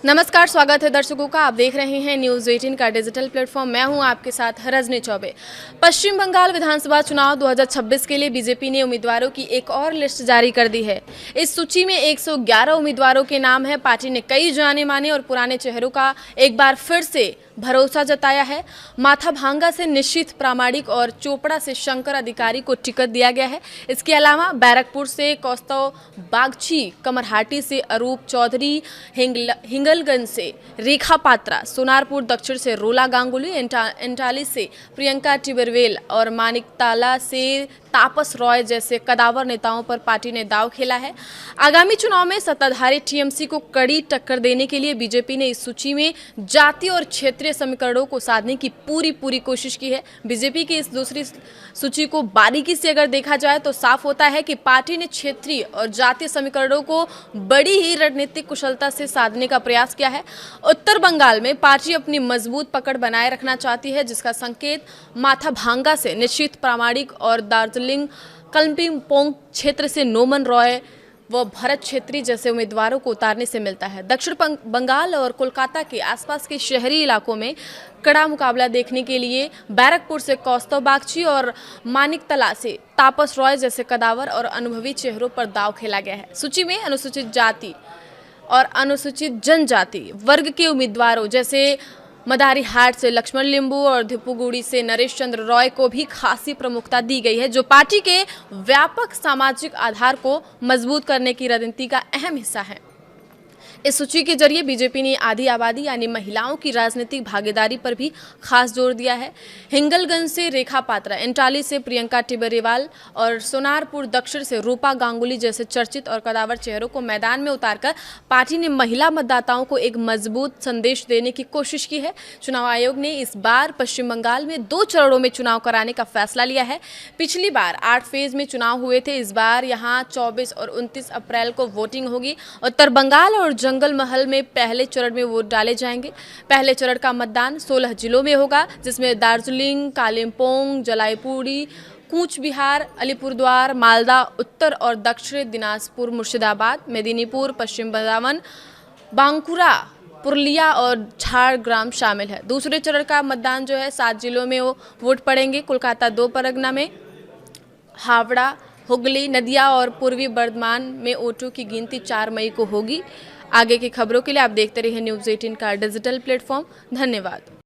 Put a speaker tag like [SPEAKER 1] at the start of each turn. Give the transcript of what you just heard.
[SPEAKER 1] नमस्कार, स्वागत है दर्शकों का। आप देख रहे हैं न्यूज़ 18 का डिजिटल प्लेटफॉर्म। मैं हूं आपके साथ रजनी चौबे। पश्चिम बंगाल विधानसभा चुनाव 2026 के लिए बीजेपी ने उम्मीदवारों की एक और लिस्ट जारी कर दी है। इस सूची में 111 उम्मीदवारों के नाम हैं। पार्टी ने कई जाने माने और पुराने चेहरों का एक बार फिर से भरोसा जताया है। माथाभांगा से निश्चित प्रामाणिक और चोपड़ा से शंकर अधिकारी को टिकट दिया गया है। इसके अलावा बैरकपुर से कौस्तव बागची, कमरहाटी से अरूप चौधरी, हिंगलगंज से रेखा पात्रा, सोनारपुर दक्षिण से रोला गांगुली, एंटाली से प्रियंका टिबरवेल और मानिकताला से तापस रॉय जैसे कदावर नेताओं पर पार्टी ने दांव खेला है। आगामी चुनाव में सत्ताधारी टीएमसी को कड़ी टक्कर देने के लिए बीजेपी ने इस सूची में जातीय और क्षेत्रीय समीकरणों को साधने की पूरी कोशिश की है। बीजेपी की इस दूसरी सूची को बारीकी से अगर देखा जाए तो साफ होता है कि पार्टी ने क्षेत्रीय और जातीय समीकरणों को बड़ी ही रणनीतिक कुशलता से साधने का प्रयास किया है। उत्तर बंगाल में पार्टी अपनी मजबूत पकड़ बनाए रखना चाहती है, जिसका संकेत माथाभांगा से निश्चित प्रामाणिक और दार्जिलिंग कलिम्पोंग क्षेत्र से नोमन रॉय व भरत छेत्री जैसे उम्मीदवारों को उतारने से मिलता है। दक्षिण बंगाल और कोलकाता के आसपास के शहरी इलाकों में कड़ा मुकाबला देखने के लिए बैरकपुर से कौस्तव बागची और मानिकतला से तापस रॉय जैसे कदावर और अनुभवी चेहरों पर दांव खेला गया है। सूची में अनुसूचित जाति और अनुसूचित जनजाति वर्ग के उम्मीदवारों जैसे मदारीहाट से लक्ष्मण लिंबू और धिपुगुड़ी से नरेश चंद्र रॉय को भी खासी प्रमुखता दी गई है, जो पार्टी के व्यापक सामाजिक आधार को मजबूत करने की रणनीति का अहम हिस्सा है। इस सूची के जरिए बीजेपी ने आधी आबादी यानी महिलाओं की राजनीतिक भागीदारी पर भी खास जोर दिया है। हिंगलगंज से रेखा पात्रा, एंटाली से प्रियंका टिबरेवाल और सोनारपुर दक्षिण से रूपा गांगुली जैसे चर्चित और कदावर चेहरों को मैदान में उतारकर पार्टी ने महिला मतदाताओं को एक मजबूत संदेश देने की कोशिश की है। चुनाव आयोग ने इस बार पश्चिम बंगाल में 2 चरणों में चुनाव कराने का फैसला लिया है। पिछली बार 8 फेज में चुनाव हुए थे। इस बार यहाँ 24 और 29 अप्रैल को वोटिंग होगी। उत्तर बंगाल और जंगल महल में पहले चरण में वोट डाले जाएंगे। पहले चरण का मतदान 16 जिलों में होगा, जिसमें दार्जिलिंग, कालिम्पोंग, जलाईपुरी, कूच बिहार, अलीपुरद्वार, मालदा, उत्तर और दक्षिण दिनाजपुर, मुर्शिदाबाद, मेदिनीपुर, पश्चिम बदावन, बांकुरा, पुरुलिया और झारग्राम शामिल है। दूसरे चरण का मतदान जो है 7 जिलों में वोट पड़ेंगे। कोलकाता 2 परगना में, हावड़ा, हुगली, नदिया और पूर्वी बर्धमान में वोटों की गिनती 4 मई को होगी। आगे की खबरों के लिए आप देखते रहिए न्यूज़ 18 का डिजिटल प्लेटफॉर्म। धन्यवाद।